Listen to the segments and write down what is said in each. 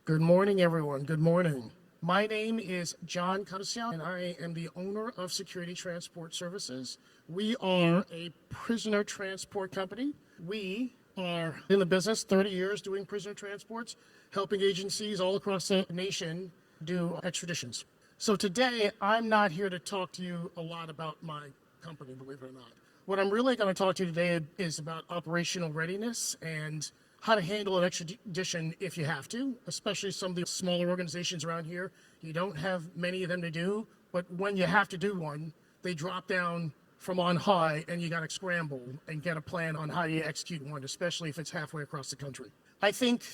Good morning, everyone. Good morning. My name is John Commissiong, and I am the owner of Security Transport Services. We are a prisoner transport company. We are in the business 30 years doing prisoner transports, helping agencies all across the nation do extraditions. So today, I'm not here to talk to you a lot about my company, believe it or not. What I'm really going to talk to you today is about operational readiness and how to handle an extradition if you have to, especially some of the smaller organizations around here. You don't have many of them to do, but when you have to do one, they drop down from on high and you got to scramble and get a plan on how you execute one, especially if it's halfway across the country. I think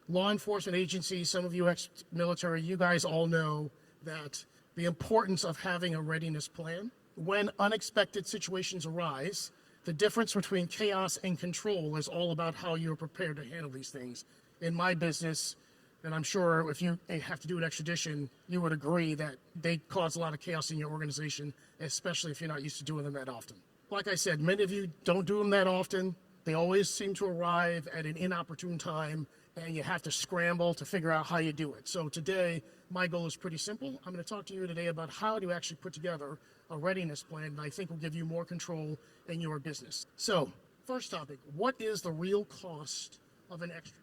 law enforcement agencies, some of you ex-military, you guys all know that the importance of having a readiness plan. When unexpected situations arise, the difference between chaos and control is all about how you're prepared to handle these things. In my business, and I'm sure if you have to do an extradition, you would agree that they cause a lot of chaos in your organization, especially if you're not used to doing them that often. Like I said, many of you don't do them that often. They always seem to arrive at an inopportune time, and you have to scramble to figure out how you do it. So today, my goal is pretty simple. I'm going to talk to you today about how to actually put together a readiness plan that I think will give you more control in your business. So, first topic, what is the real cost of an extradition?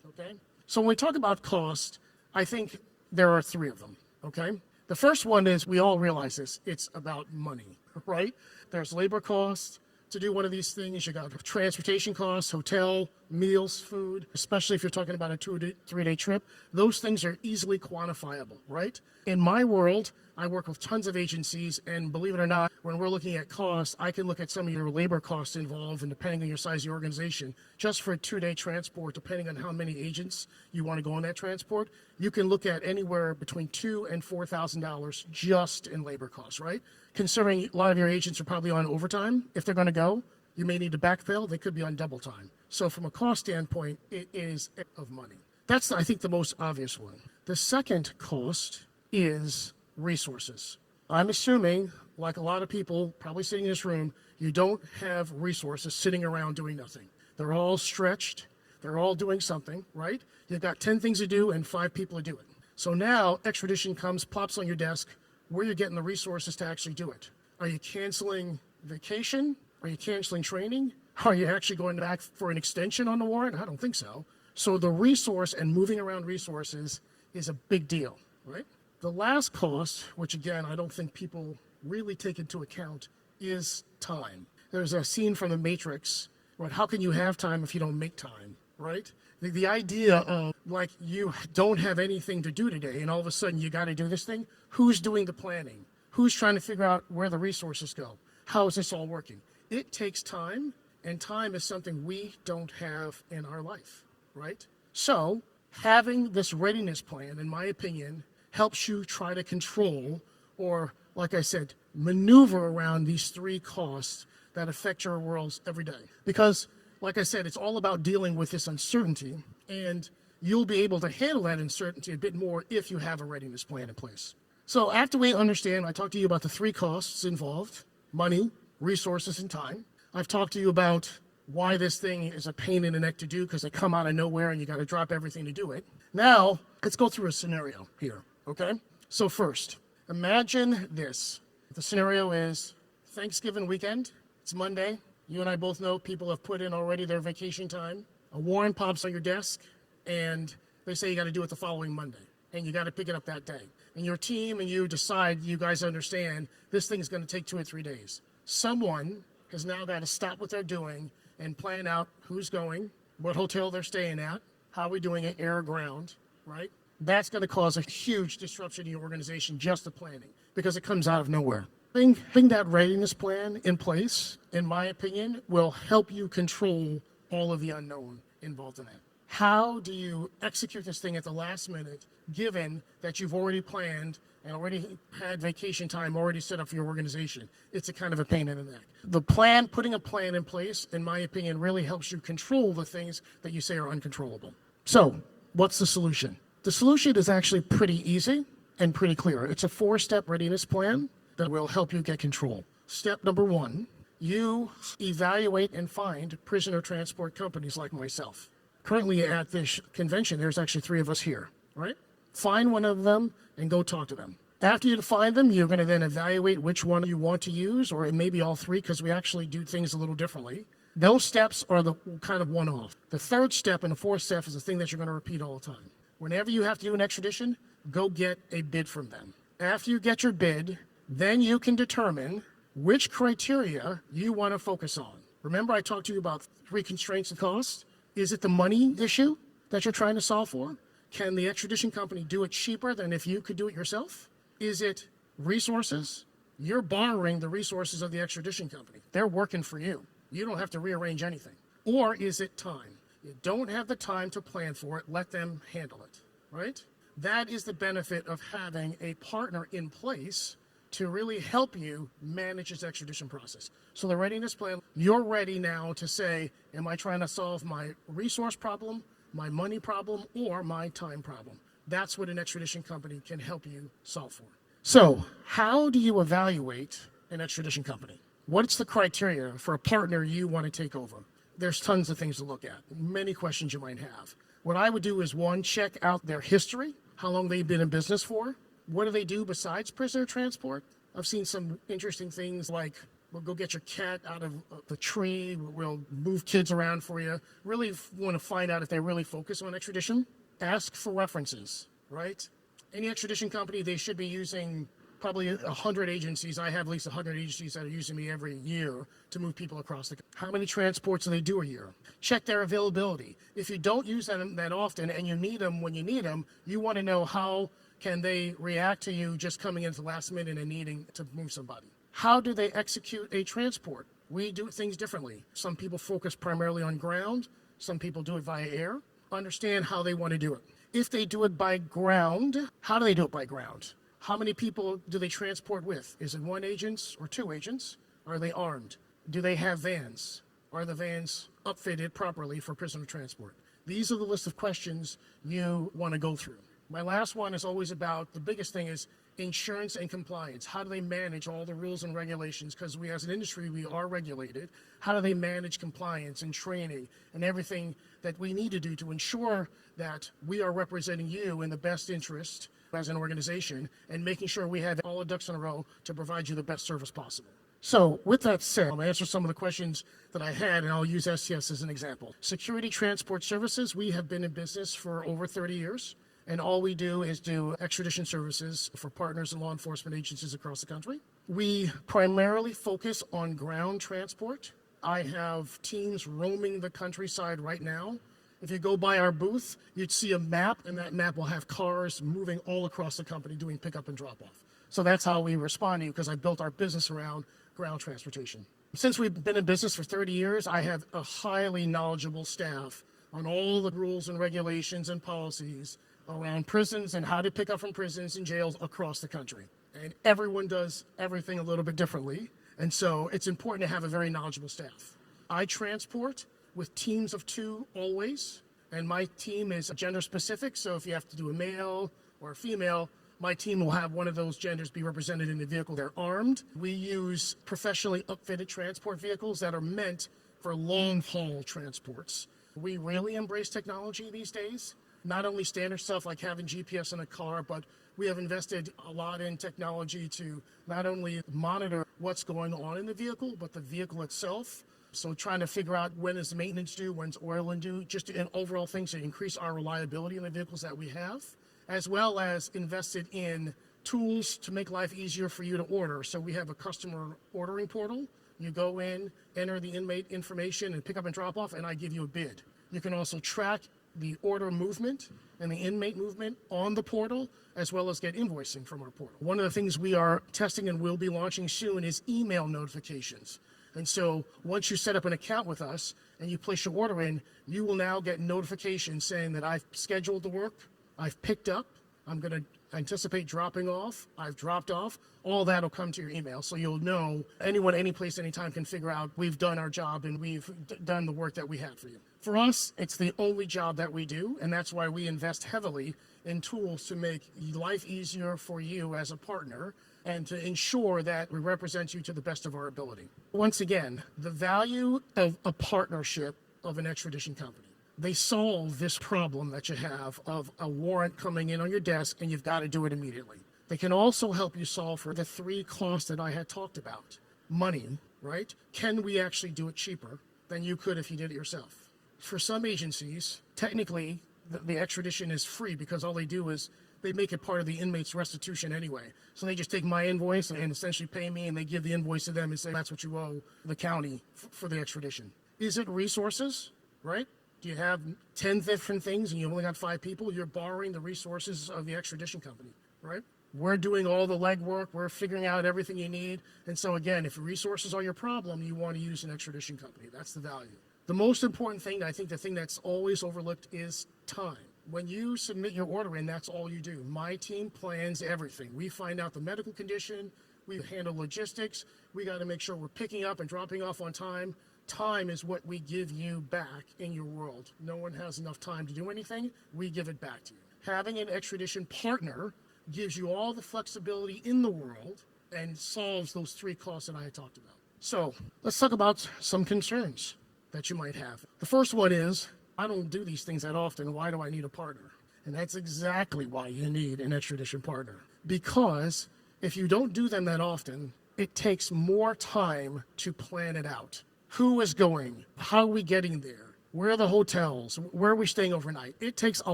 Okay? So when we talk about cost, I think there are three of them, okay? The first one is, we all realize this, it's about money, right? There's labor costs to do one of these things. You got transportation costs, hotel, meals, food, especially if you're talking about a 2 to 3 day trip. Those things are easily quantifiable, right? In my world, I work with tons of agencies, and believe it or not, when we're looking at costs, I can look at some of your labor costs involved, and depending on your size of your organization, just for a 2 day transport, depending on how many agents you want to go on that transport, you can look at anywhere between $2,000 and $4,000 just in labor costs, right? Considering a lot of your agents are probably on overtime, if they're going to go, you may need to backfill, they could be on double time. So from a cost standpoint, it is of money. That's, I think, the most obvious one. The second cost is resources. I'm assuming, like a lot of people probably sitting in this room, you don't have resources sitting around doing nothing. They're all stretched. They're all doing something, right? You've got 10 things to do and 5 people to do it. So now extradition comes, pops on your desk, where you're getting the resources to actually do it. Are you canceling vacation? Are you canceling training? Are you actually going back for an extension on the warrant? I don't think so. So the resource and moving around resources is a big deal, right? The last cost, which again, I don't think people really take into account, is time. There's a scene from The Matrix, right? How can you have time if you don't make time, right? The idea of, like, you don't have anything to do today and all of a sudden you got to do this thing. Who's doing the planning? Who's trying to figure out where the resources go? How is this all working? It takes time, and time is something we don't have in our life, right? So having this readiness plan, in my opinion, helps you try to control, or like I said, maneuver around these three costs that affect your worlds every day. Because, like I said, it's all about dealing with this uncertainty, and you'll be able to handle that uncertainty a bit more if you have a readiness plan in place. So after we understand, I talked to you about the three costs involved: money, resources, and time. I've talked to you about why this thing is a pain in the neck to do, because they come out of nowhere and you got to drop everything to do it. Now, let's go through a scenario here, okay? So first, imagine this. The scenario is Thanksgiving weekend. It's Monday. You and I both know people have put in already their vacation time. A warrant pops on your desk, and they say you got to do it the following Monday, and you got to pick it up that day. And your team and you decide, you guys understand, this thing is going to take 2 or 3 days. Someone has now got to stop what they're doing and plan out who's going, what hotel they're staying at, how we're doing it, air or ground, right? That's going to cause a huge disruption in your organization, just the planning, because it comes out of nowhere. Having that readiness plan in place, in my opinion, will help you control all of the unknown involved in that. How do you execute this thing at the last minute, given that you've already planned and already had vacation time already set up for your organization? It's a kind of a pain in the neck. The plan, putting a plan in place, in my opinion, really helps you control the things that you say are uncontrollable. So, what's the solution? The solution is actually pretty easy and pretty clear. It's a 4-step readiness plan that will help you get control. Step number 1, you evaluate and find prisoner transport companies like myself. Currently at this convention, there's actually 3 of us here. right? Find one of them and go talk to them. After you find them, you're going to then evaluate which one you want to use, or it may be all three, because we actually do things a little differently. Those steps are the kind of one-off. The third step and the fourth step is the thing that you're going to repeat all the time. Whenever you have to do an extradition, go get a bid from them. After you get your bid, then you can determine which criteria you want to focus on. Remember I talked to you about 3 constraints of cost? Is it the money issue that you're trying to solve for? Can the extradition company do it cheaper than if you could do it yourself? Is it resources? You're borrowing the resources of the extradition company. They're working for you. You don't have to rearrange anything. Or is it time? You don't have the time to plan for it. Let them handle it, right? That is the benefit of having a partner in place to really help you manage this extradition process. So the readiness plan, you're ready now to say, am I trying to solve my resource problem, my money problem, or my time problem? That's what an extradition company can help you solve for. So how do you evaluate an extradition company? What's the criteria for a partner you want to take over? There's tons of things to look at, many questions you might have. What I would do is, 1, check out their history, how long they've been in business for. What do they do besides prisoner transport? I've seen some interesting things like, we'll go get your cat out of the tree, we'll move kids around for you. Really want to find out if they really focus on extradition. Ask for references, right? Any extradition company, they should be using probably 100 agencies. I have at least 100 agencies that are using me every year to move people across the country. How many transports do they do a year? Check their availability. If you don't use them that often and you need them when you need them, you want to know how can they react to you just coming into the last minute and needing to move somebody. How do they execute a transport? We do things differently. Some people focus primarily on ground. Some people do it via air. Understand how they want to do it. If they do it by ground, how do they do it by ground? How many people do they transport with? Is it 1 agent or 2 agents? Are they armed? Do they have vans? Are the vans upfitted properly for prisoner transport? These are the list of questions you want to go through. My last one is always about, the biggest thing is insurance and compliance. How do they manage all the rules and regulations? Because we as an industry, we are regulated. How do they manage compliance and training and everything that we need to do to ensure that we are representing you in the best interest as an organization and making sure we have all the ducks in a row to provide you the best service possible. So with that said, I'll answer some of the questions that I had, and I'll use STS as an example. Security Transport Services, we have been in business for over 30 years. And all we do is do extradition services for partners and law enforcement agencies across the country. We primarily focus on ground transport. I have teams roaming the countryside right now. If you go by our booth, you'd see a map, and that map will have cars moving all across the company doing pickup and drop off. So that's how we respond to you, because I built our business around ground transportation. Since we've been in business for 30 years, I have a highly knowledgeable staff on all the rules and regulations and policies around prisons and how to pick up from prisons and jails across the country. And everyone does everything a little bit differently. And so it's important to have a very knowledgeable staff. I transport with teams of 2 always, and my team is gender specific. So if you have to do a male or a female, my team will have one of those genders be represented in the vehicle. They're armed. We use professionally upfitted transport vehicles that are meant for long haul transports. We really embrace technology these days. Not only standard stuff like having GPS in a car, but we have invested a lot in technology to not only monitor what's going on in the vehicle, but the vehicle itself. So trying to figure out when is maintenance due, when's oil due, just in overall things to increase our reliability in the vehicles that we have, as well as invested in tools to make life easier for you to order. So we have a customer ordering portal. You go in, enter the inmate information and pick up and drop off, and I give you a bid. You can also track the order movement and the inmate movement on the portal, as well as get invoicing from our portal. One of the things we are testing and will be launching soon is email notifications. And so once you set up an account with us and you place your order in, you will now get notifications saying that I've scheduled the work, I've picked up, I'm going to anticipate dropping off, I've dropped off. All that will come to your email, so you'll know anyone, any place, anytime can figure out we've done our job and we've done the work that we had for you. For us, it's the only job that we do, and that's why we invest heavily in tools to make life easier for you as a partner and to ensure that we represent you to the best of our ability. Once again, the value of a partnership of an extradition company. They solve this problem that you have of a warrant coming in on your desk and you've got to do it immediately. They can also help you solve for the three costs that I had talked about. Money, right? Can we actually do it cheaper than you could if you did it yourself? For some agencies, technically, the extradition is free because all they do is they make it part of the inmate's restitution anyway. So they just take my invoice and essentially pay me, and they give the invoice to them and say, that's what you owe the county for the extradition. Is it resources, right? Do you have 10 different things and you only got 5 people? You're borrowing the resources of the extradition company, right? We're doing all the legwork. We're figuring out everything you need. And so again, if resources are your problem, you want to use an extradition company. That's the value. The most important thing, I think the thing that's always overlooked, is time. When you submit your order in, that's all you do. My team plans everything. We find out the medical condition. We handle logistics. We got to make sure we're picking up and dropping off on time. Time is what we give you back in your world. No one has enough time to do anything. We give it back to you. Having an extradition partner gives you all the flexibility in the world and solves those 3 costs that I had talked about. So let's talk about some concerns that you might have. The first one is, I don't do these things that often. Why do I need a partner? And that's exactly why you need an extradition partner. Because if you don't do them that often, it takes more time to plan it out. Who is going? How are we getting there? Where are the hotels? Where are we staying overnight? It takes a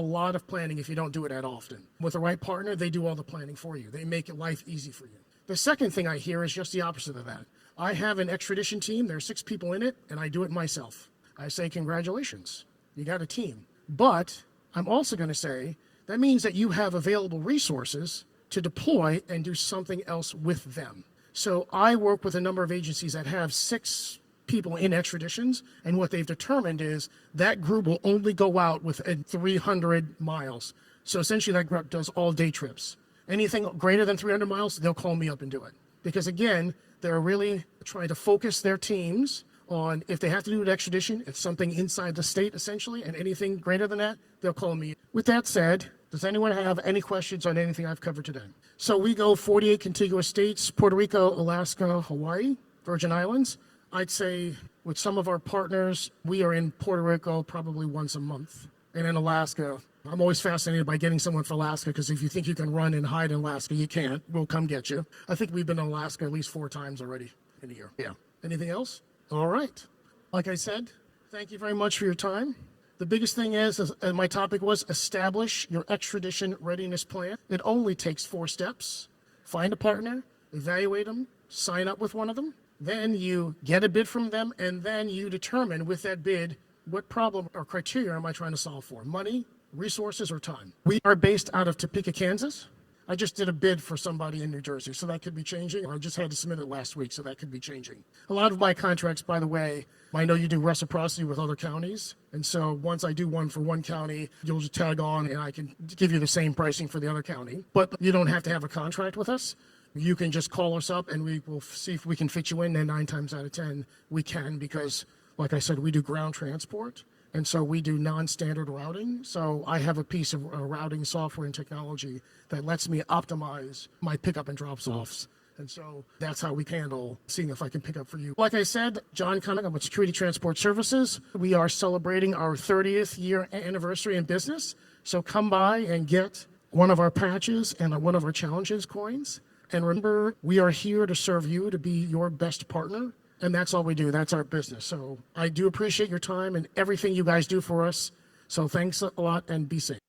lot of planning if you don't do it that often. With the right partner, they do all the planning for you. They make life easy for you. The second thing I hear is just the opposite of that. I have an extradition team. There are 6 people in it, and I do it myself. I say, congratulations. You got a team. But I'm also going to say that means that you have available resources to deploy and do something else with them. So I work with a number of agencies that have 6 people in extraditions, and what they've determined is that group will only go out within 300 miles. So essentially that group does all day trips. Anything greater than 300 miles, they'll call me up and do it. Because again, they're really trying to focus their teams on, if they have to do an extradition, it's something inside the state essentially, and anything greater than that, they'll call me. With that said, does anyone have any questions on anything I've covered today? So we go 48 contiguous states: Puerto Rico, Alaska, Hawaii, Virgin Islands. I'd say with some of our partners, we are in Puerto Rico probably once a month. And in Alaska, I'm always fascinated by getting someone for Alaska, because if you think you can run and hide in Alaska, you can't. We'll come get you. I think we've been in Alaska at least 4 times already in a year. Yeah. Anything else? All right. Like I said, thank you very much for your time. The biggest thing is, and my topic was, establish your extradition readiness plan. It only takes 4 steps. Find a partner, evaluate them, sign up with one of them. Then you get a bid from them, and then you determine with that bid, what problem or criteria am I trying to solve for? Money, resources, or time? We are based out of Topeka, Kansas. I just did a bid for somebody in New Jersey, so that could be changing. I just had to submit it last week, so that could be changing. A lot of my contracts, by the way, I know you do reciprocity with other counties, and so once I do one for one county, you'll just tag on and I can give you the same pricing for the other county. But you don't have to have a contract with us. You can just call us up and we will see if we can fit you in, and 9 times out of 10, we can, because, like I said, we do ground transport. And so we do non-standard routing. So I have a piece of routing software and technology that lets me optimize my pickup and drops offs. And so that's how we handle seeing if I can pick up for you. Like I said, John Commissiong with Security Transport Services. We are celebrating our 30th year anniversary in business. So come by and get one of our patches and one of our challenges coins. And remember, we are here to serve you, to be your best partner. And that's all we do. That's our business. So I do appreciate your time and everything you guys do for us. So thanks a lot, and be safe.